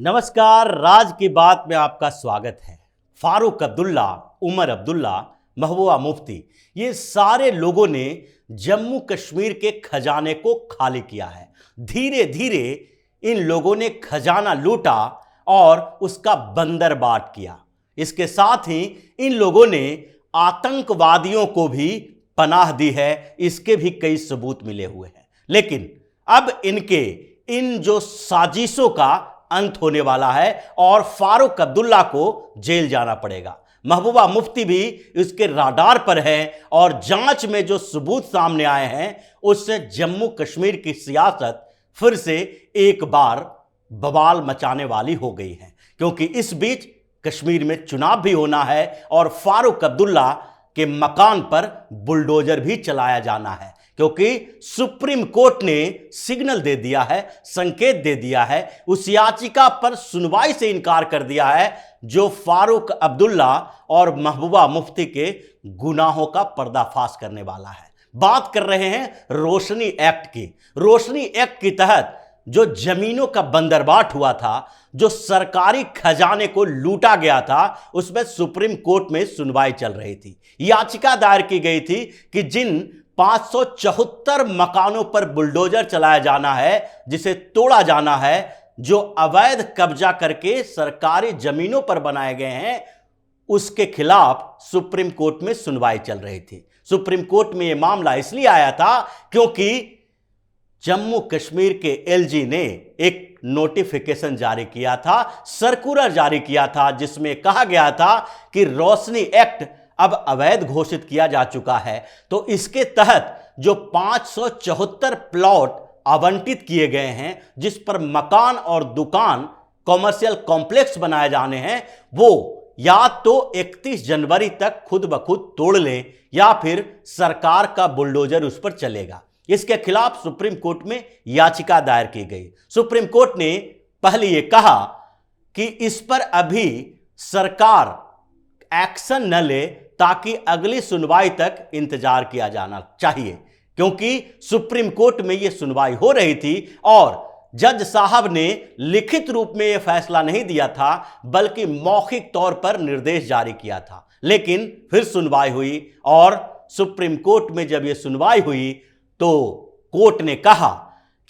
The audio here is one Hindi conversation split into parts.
नमस्कार, राज की बात में आपका स्वागत है। फारूक अब्दुल्ला, उमर अब्दुल्ला, महबूबा मुफ्ती, ये सारे लोगों ने जम्मू कश्मीर के खजाने को खाली किया है। धीरे धीरे इन लोगों ने खजाना लूटा और उसका बंदरबाट किया। इसके साथ ही इन लोगों ने आतंकवादियों को भी पनाह दी है। इसके भी कई सबूत मिले हुए हैं। लेकिन अब इन जो साजिशों का अंत होने वाला है और फारूक अब्दुल्ला को जेल जाना पड़ेगा। महबूबा मुफ्ती भी इसके राडार पर है और जांच में जो सबूत सामने आए हैं उससे जम्मू कश्मीर की सियासत फिर से एक बार बवाल मचाने वाली हो गई है, क्योंकि इस बीच कश्मीर में चुनाव भी होना है और फारूक अब्दुल्ला के मकान पर बुलडोजर भी चलाया जाना है, क्योंकि सुप्रीम कोर्ट ने सिग्नल दे दिया है, संकेत दे दिया है, उस याचिका पर सुनवाई से इनकार कर दिया है जो फारूक अब्दुल्ला और महबूबा मुफ्ती के गुनाहों का पर्दाफाश करने वाला है। बात कर रहे हैं रोशनी एक्ट की। रोशनी एक्ट के तहत जो जमीनों का बंदरबाट हुआ था, जो सरकारी खजाने को लूटा गया था, उसमें सुप्रीम कोर्ट में सुनवाई चल रही थी। याचिका दायर की गई थी कि जिन 574 मकानों पर बुलडोजर चलाया जाना है, जिसे तोड़ा जाना है, जो अवैध कब्जा करके सरकारी जमीनों पर बनाए गए हैं, उसके खिलाफ सुप्रीम कोर्ट में सुनवाई चल रही थी। सुप्रीम कोर्ट में यह मामला इसलिए आया था क्योंकि जम्मू कश्मीर के एलजी ने एक नोटिफिकेशन जारी किया था, सर्कुलर जारी किया था, जिसमें कहा गया था कि रोशनी एक्ट अब अवैध घोषित किया जा चुका है। तो इसके तहत जो 574 प्लॉट आवंटित किए गए हैं, जिस पर मकान और दुकान, कॉमर्शियल कॉम्प्लेक्स बनाए जाने हैं, वो या तो 31 जनवरी तक खुद ब खुद तोड़ लें या फिर सरकार का बुलडोजर उस पर चलेगा। इसके खिलाफ सुप्रीम कोर्ट में याचिका दायर की गई। सुप्रीम कोर्ट ने पहले यह कहा कि इस पर अभी सरकार एक्शन न ले, ताकि अगली सुनवाई तक इंतजार किया जाना चाहिए, क्योंकि सुप्रीम कोर्ट में यह सुनवाई हो रही थी और जज साहब ने लिखित रूप में यह फैसला नहीं दिया था, बल्कि मौखिक तौर पर निर्देश जारी किया था। लेकिन फिर सुनवाई हुई और सुप्रीम कोर्ट में जब यह सुनवाई हुई तो कोर्ट ने कहा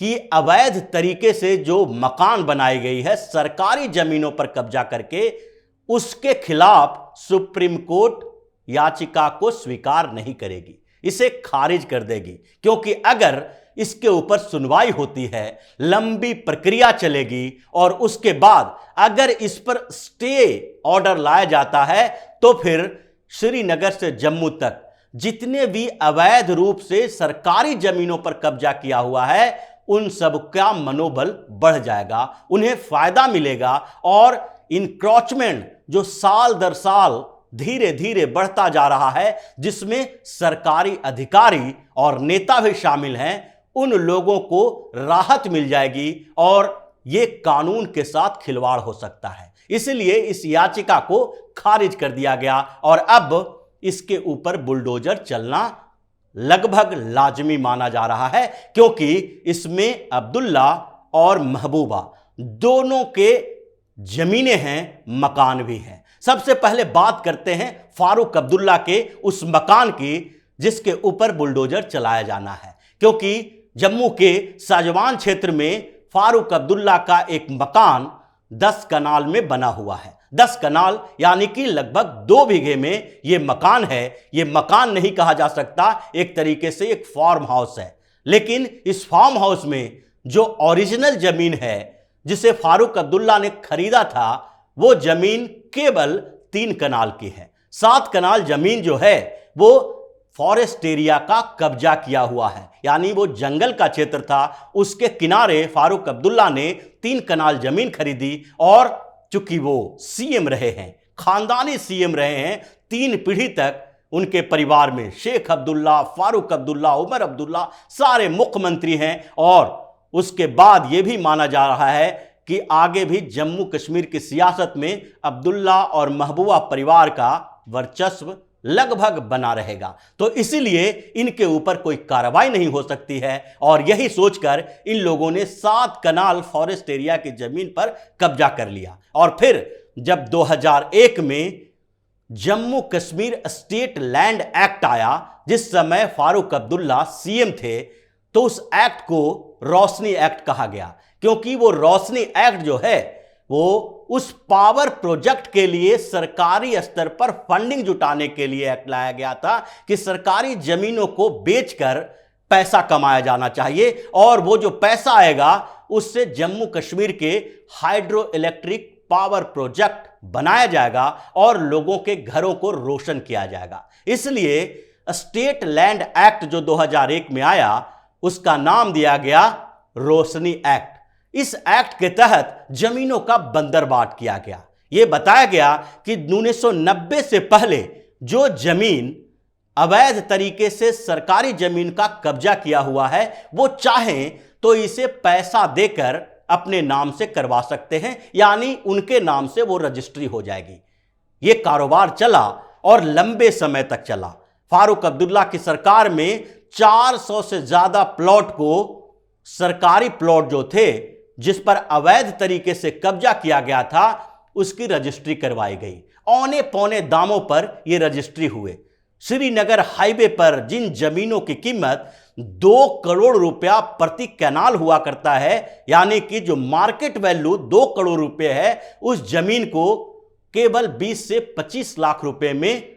कि अवैध तरीके से जो मकान बनाई गई है सरकारी जमीनों पर कब्जा करके, उसके खिलाफ सुप्रीम कोर्ट याचिका को स्वीकार नहीं करेगी, इसे खारिज कर देगी, क्योंकि अगर इसके ऊपर सुनवाई होती है, लंबी प्रक्रिया चलेगी और उसके बाद अगर इस पर स्टे ऑर्डर लाया जाता है तो फिर श्रीनगर से जम्मू तक जितने भी अवैध रूप से सरकारी जमीनों पर कब्जा किया हुआ है, उन सब का मनोबल बढ़ जाएगा, उन्हें फायदा मिलेगा और इंक्रोचमेंट जो साल दर साल धीरे धीरे बढ़ता जा रहा है, जिसमें सरकारी अधिकारी और नेता भी शामिल हैं, उन लोगों को राहत मिल जाएगी और यह कानून के साथ खिलवाड़ हो सकता है। इसलिए इस याचिका को खारिज कर दिया गया और अब इसके ऊपर बुलडोजर चलना लगभग लाजमी माना जा रहा है, क्योंकि इसमें अब्दुल्ला और महबूबा दोनों के जमीनें हैं, मकान भी हैं। सबसे पहले बात करते हैं फारूक अब्दुल्ला के उस मकान की जिसके ऊपर बुलडोजर चलाया जाना है, क्योंकि जम्मू के साजवान क्षेत्र में फारूक अब्दुल्ला का एक मकान 10 कनाल में बना हुआ है। 10 कनाल यानी कि लगभग 2 बीघे में यह मकान है। यह मकान नहीं कहा जा सकता, एक तरीके से एक फार्म हाउस है। लेकिन इस फार्म हाउस में जो ओरिजिनल जमीन है, जिसे फारूक अब्दुल्ला ने खरीदा था, वो जमीन केवल 3 कनाल की है। 7 कनाल जमीन जो है वो फॉरेस्ट एरिया का कब्जा किया हुआ है, यानी वो जंगल का क्षेत्र था, उसके किनारे फारूक अब्दुल्ला ने 3 कनाल जमीन खरीदी और चूंकि वो सीएम रहे हैं, खानदानी सीएम रहे हैं, 3 पीढ़ी तक उनके परिवार में शेख अब्दुल्ला, फारूक अब्दुल्ला, उमर अब्दुल्ला सारे मुख्यमंत्री हैं और उसके बाद यह भी माना जा रहा है कि आगे भी जम्मू कश्मीर की सियासत में अब्दुल्ला और महबूबा परिवार का वर्चस्व लगभग बना रहेगा। तो इसीलिए इनके ऊपर कोई कार्रवाई नहीं हो सकती है और यही सोचकर इन लोगों ने 7 कनाल फॉरेस्ट एरिया की जमीन पर कब्जा कर लिया। और फिर जब 2001 में Jammu Kashmir state land act आया, जिस समय फारूक अब्दुल्ला सीएम थे, तो उस एक्ट को रोशनी एक्ट कहा गया, क्योंकि वो रोशनी एक्ट जो है वो उस पावर प्रोजेक्ट के लिए सरकारी स्तर पर फंडिंग जुटाने के लिए एक्ट लाया गया था कि सरकारी जमीनों को बेचकर पैसा कमाया जाना चाहिए और वो जो पैसा आएगा उससे जम्मू कश्मीर के हाइड्रो इलेक्ट्रिक पावर प्रोजेक्ट बनाया जाएगा और लोगों के घरों को रोशन किया जाएगा। इसलिए स्टेट लैंड एक्ट जो 2001 में आया, उसका नाम दिया गया रोशनी एक्ट। इस एक्ट के तहत जमीनों का बंदरबाट किया गया। यह बताया गया कि 1990 से पहले जो जमीन अवैध तरीके से सरकारी जमीन का कब्जा किया हुआ है, वो चाहें तो इसे पैसा देकर अपने नाम से करवा सकते हैं, यानी उनके नाम से वो रजिस्ट्री हो जाएगी। यह कारोबार चला और लंबे समय तक चला। फारूक अब्दुल्ला की सरकार में 400 से ज्यादा प्लॉट को, सरकारी प्लॉट जो थे जिस पर अवैध तरीके से कब्जा किया गया था, उसकी रजिस्ट्री करवाई गई। औने पौने दामों पर यह रजिस्ट्री हुए। श्रीनगर हाईवे पर जिन जमीनों की कीमत 2 करोड़ रुपया प्रति कैनाल हुआ करता है, यानी कि जो मार्केट वैल्यू 2 करोड़ रुपए है, उस जमीन को केवल 20 से 25 लाख रुपए में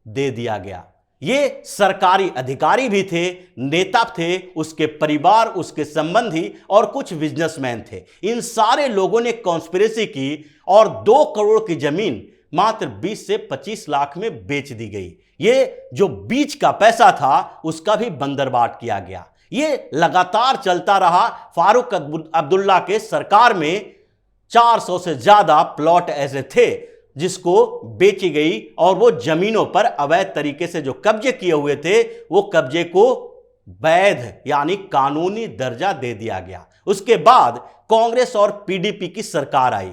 दे दिया गया। ये सरकारी अधिकारी भी थे, नेता थे, उसके परिवार, उसके संबंधी और कुछ बिजनेसमैन थे। इन सारे लोगों ने कॉन्स्पिरेसी की और 2 करोड़ की जमीन मात्र 20 से 25 लाख में बेच दी गई। ये जो बीच का पैसा था उसका भी बंदरबाट किया गया। ये लगातार चलता रहा। फारूक अब्दुल्ला के सरकार में 400 से ज्यादा प्लॉट ऐसे थे जिसको बेची गई और वो जमीनों पर अवैध तरीके से जो कब्जे किए हुए थे, वो कब्जे को वैध यानी कानूनी दर्जा दे दिया गया। उसके बाद कांग्रेस और पीडीपी की सरकार आई।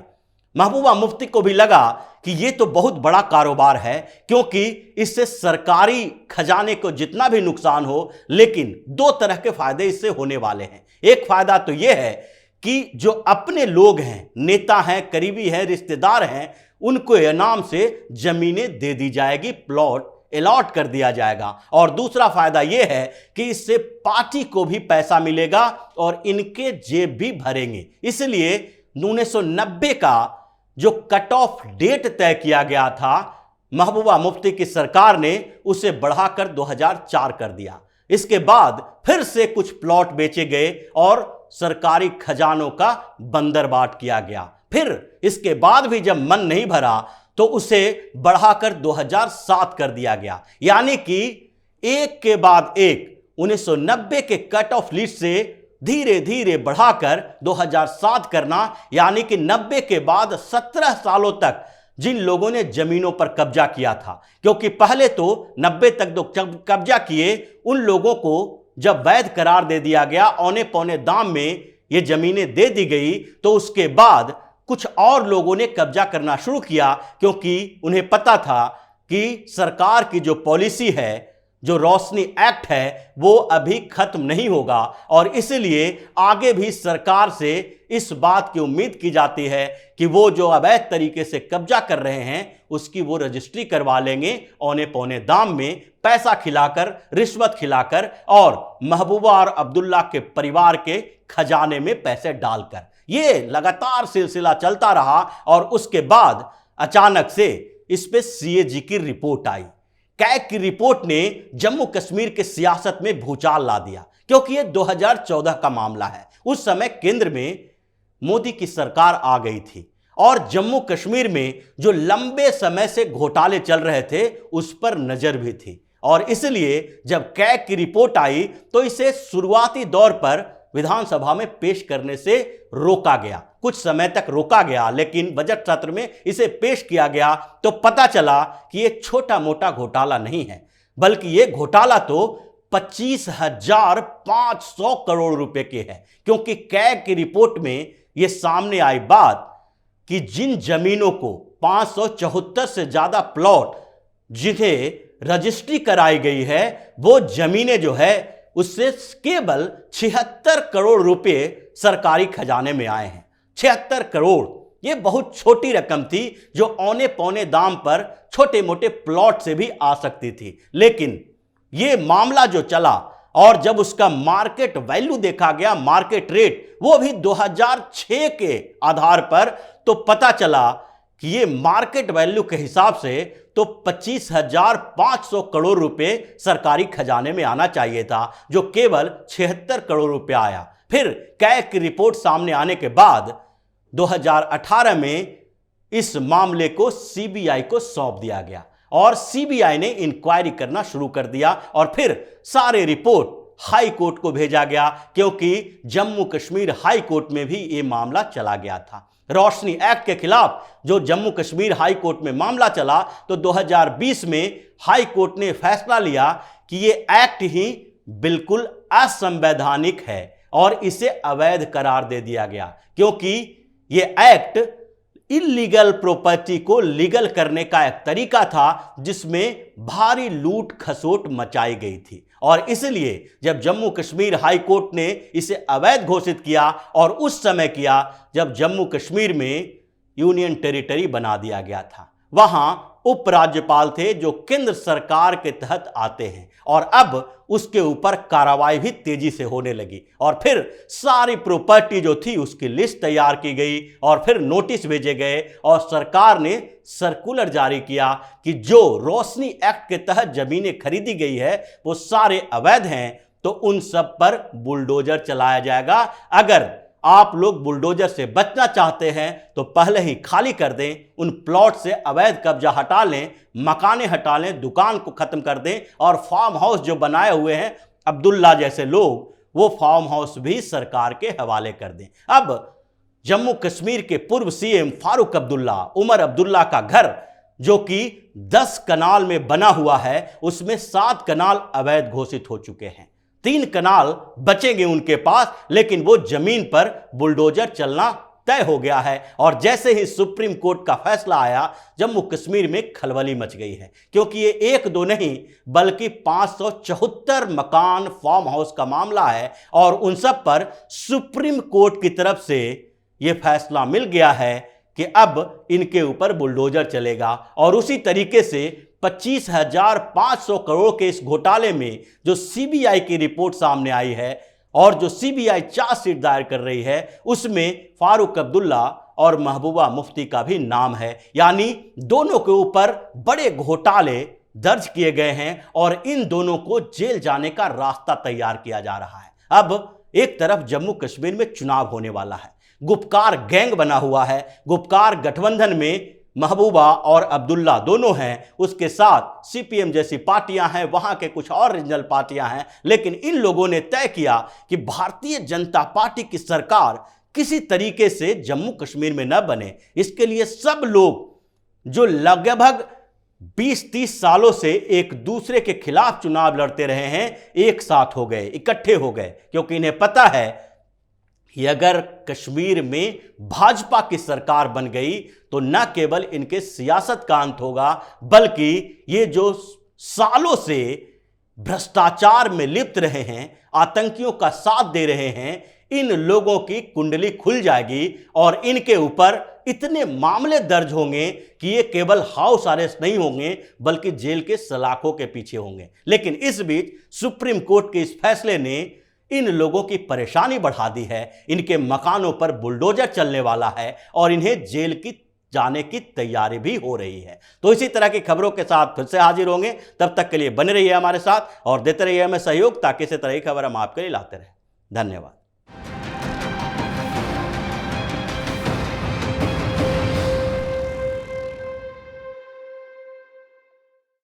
महबूबा मुफ्ती को भी लगा कि ये तो बहुत बड़ा कारोबार है, क्योंकि इससे सरकारी खजाने को जितना भी नुकसान हो, लेकिन 2 तरह के फायदे इससे होने वाले हैं। एक फायदा तो यह है कि जो अपने लोग हैं, नेता हैं, करीबी हैं, रिश्तेदार हैं, उनको इनाम से जमीनें दे दी जाएगी, प्लॉट अलॉट कर दिया जाएगा। और दूसरा फायदा यह है कि इससे पार्टी को भी पैसा मिलेगा और इनके जेब भी भरेंगे। इसलिए 1990 का जो कट ऑफ डेट तय किया गया था, महबूबा मुफ्ती की सरकार ने उसे बढ़ाकर 2004 कर दिया। इसके बाद फिर से कुछ प्लॉट बेचे गए और सरकारी खजानों का बंदरबाट किया गया। फिर इसके बाद भी जब मन नहीं भरा तो उसे बढ़ाकर 2007 कर दिया गया। यानी कि एक के बाद एक 1990 के कट ऑफ लिस्ट से धीरे धीरे बढ़ाकर 2007 करना, यानी कि 90 के बाद 17 सालों तक जिन लोगों ने जमीनों पर कब्जा किया था, क्योंकि पहले तो 90 तक जो कब्जा किए उन लोगों को जब वैध करार दे दिया गया, औने पौने दाम में ये जमीनें दे दी गई, तो उसके बाद कुछ और लोगों ने कब्जा करना शुरू किया, क्योंकि उन्हें पता था कि सरकार की जो पॉलिसी है, जो रोशनी एक्ट है, वो अभी खत्म नहीं होगा और इसलिए आगे भी सरकार से इस बात की उम्मीद की जाती है कि वो जो अवैध तरीके से कब्जा कर रहे हैं उसकी वो रजिस्ट्री करवा लेंगे, औने पौने दाम में पैसा खिलाकर, रिश्वत खिलाकर और महबूबा और अब्दुल्ला के परिवार के खजाने में पैसे डालकर। ये लगातार सिलसिला चलता रहा और उसके बाद अचानक से इस पे सीएजी की रिपोर्ट आई। कैग की रिपोर्ट ने जम्मू कश्मीर के सियासत में भूचाल ला दिया, क्योंकि यह 2014 का मामला है। उस समय केंद्र में मोदी की सरकार आ गई थी और जम्मू कश्मीर में जो लंबे समय से घोटाले चल रहे थे उस पर नजर भी थी और इसलिए जब कैग की रिपोर्ट आई तो इसे शुरुआती दौर पर विधानसभा में पेश करने से रोका गया। कुछ समय तक रोका गया, लेकिन बजट सत्र में इसे पेश किया गया तो पता चला कि यह छोटा मोटा घोटाला नहीं है, बल्कि यह घोटाला तो 25,500 करोड़ रुपए के है। क्योंकि कैग की रिपोर्ट में यह सामने आई बात कि जिन जमीनों को 574 से ज्यादा प्लॉट जिन्हें रजिस्ट्री कराई गई है वो जमीनें जो है उससे केवल 76 करोड़ रुपए सरकारी खजाने में आए हैं। 76 करोड़, ये बहुत छोटी रकम थी जो औने पौने दाम पर छोटे मोटे प्लॉट से भी आ सकती थी। लेकिन ये मामला जो चला और जब उसका मार्केट वैल्यू देखा गया, मार्केट रेट, वो भी 2006 के आधार पर, तो पता चला कि ये मार्केट वैल्यू के हिसाब से तो 25,500 करोड़ रुपए सरकारी खजाने में आना चाहिए था, जो केवल 76 करोड़ रुपए आया। फिर कैग की रिपोर्ट सामने आने के बाद 2018 में इस मामले को सीबीआई को सौंप दिया गया और सीबीआई ने इंक्वायरी करना शुरू कर दिया और फिर सारे रिपोर्ट हाई कोर्ट को भेजा गया, क्योंकि जम्मू कश्मीर हाई कोर्ट में भी यह मामला चला गया था। रोशनी एक्ट के खिलाफ जो जम्मू कश्मीर हाई कोर्ट में मामला चला, तो 2020 में हाई कोर्ट ने फैसला लिया कि यह एक्ट ही बिल्कुल असंवैधानिक है और इसे अवैध करार दे दिया गया, क्योंकि यह एक्ट इलीगल प्रॉपर्टी को लीगल करने का एक तरीका था जिसमें भारी लूट खसोट मचाई गई थी। और इसलिए जब जम्मू कश्मीर हाई कोर्ट ने इसे अवैध घोषित किया, और उस समय किया जब जम्मू कश्मीर में यूनियन टेरिटरी बना दिया गया था, वहां उपराज्यपाल थे जो केंद्र सरकार के तहत आते हैं, और अब उसके ऊपर कार्रवाई भी तेजी से होने लगी और फिर सारी प्रॉपर्टी जो थी उसकी लिस्ट तैयार की गई और फिर नोटिस भेजे गए और सरकार ने सर्कुलर जारी किया कि जो रोशनी एक्ट के तहत जमीनें खरीदी गई है वो सारे अवैध हैं, तो उन सब पर बुलडोजर चलाया जाएगा। अगर आप लोग बुलडोजर से बचना चाहते हैं तो पहले ही खाली कर दें, उन प्लॉट से अवैध कब्जा हटा लें, मकानें हटा लें, दुकान को खत्म कर दें और फार्म हाउस जो बनाए हुए हैं अब्दुल्ला जैसे लोग, वो फार्म हाउस भी सरकार के हवाले कर दें। अब जम्मू कश्मीर के पूर्व सीएम फारूक अब्दुल्ला, उमर अब्दुल्ला का घर जो कि 10 कनाल में बना हुआ है, उसमें 7 कनाल अवैध घोषित हो चुके हैं, 3 कनाल बचेंगे उनके पास, लेकिन वो जमीन पर बुलडोजर चलना तय हो गया है। और जैसे ही सुप्रीम कोर्ट का फैसला आया, जम्मू कश्मीर में खलबली मच गई है, क्योंकि ये 1-2 नहीं बल्कि 574 मकान फार्म हाउस का मामला है और उन सब पर सुप्रीम कोर्ट की तरफ से ये फैसला मिल गया है कि अब इनके ऊपर बुलडोजर चलेगा। और उसी तरीके से 25,500 करोड़ के इस घोटाले में जो सीबीआई की रिपोर्ट सामने आई है और जो सीबीआई चार्जशीट दायर कर रही है, उसमें फारूक अब्दुल्ला और महबूबा मुफ्ती का भी नाम है। यानी दोनों के ऊपर बड़े घोटाले दर्ज किए गए हैं और इन दोनों को जेल जाने का रास्ता तैयार किया जा रहा है। अब एक तरफ जम्मू कश्मीर में चुनाव होने वाला है, गुपकार गैंग बना हुआ है, गुपकार गठबंधन में महबूबा और अब्दुल्ला दोनों हैं, उसके साथ सीपीएम जैसी पार्टियां हैं, वहां के कुछ और रीजनल पार्टियां हैं। लेकिन इन लोगों ने तय किया कि भारतीय जनता पार्टी की सरकार किसी तरीके से जम्मू कश्मीर में न बने। इसके लिए सब लोग जो लगभग 20-30 सालों से एक दूसरे के खिलाफ चुनाव लड़ते रहे हैं, एक साथ हो गए, इकट्ठे हो गए, क्योंकि इन्हें पता है कि अगर कश्मीर में भाजपा की सरकार बन गई तो न केवल इनके सियासत का अंत होगा, बल्कि ये जो सालों से भ्रष्टाचार में लिप्त रहे हैं, आतंकियों का साथ दे रहे हैं, इन लोगों की कुंडली खुल जाएगी और इनके ऊपर इतने मामले दर्ज होंगे कि ये केवल हाउस अरेस्ट नहीं होंगे बल्कि जेल के सलाखों के पीछे होंगे। लेकिन इस बीच सुप्रीम कोर्ट के इस फैसले ने इन लोगों की परेशानी बढ़ा दी है, इनके मकानों पर बुलडोजर चलने वाला है और इन्हें जेल की जाने की तैयारी भी हो रही है। तो इसी तरह की खबरों के साथ फिर से हाजिर होंगे, तब तक के लिए बने रहिए हमारे साथ और देते रहिए हमें सहयोग, ताकि इसी तरह की खबर हम आपके लिए लाते रहें। धन्यवाद।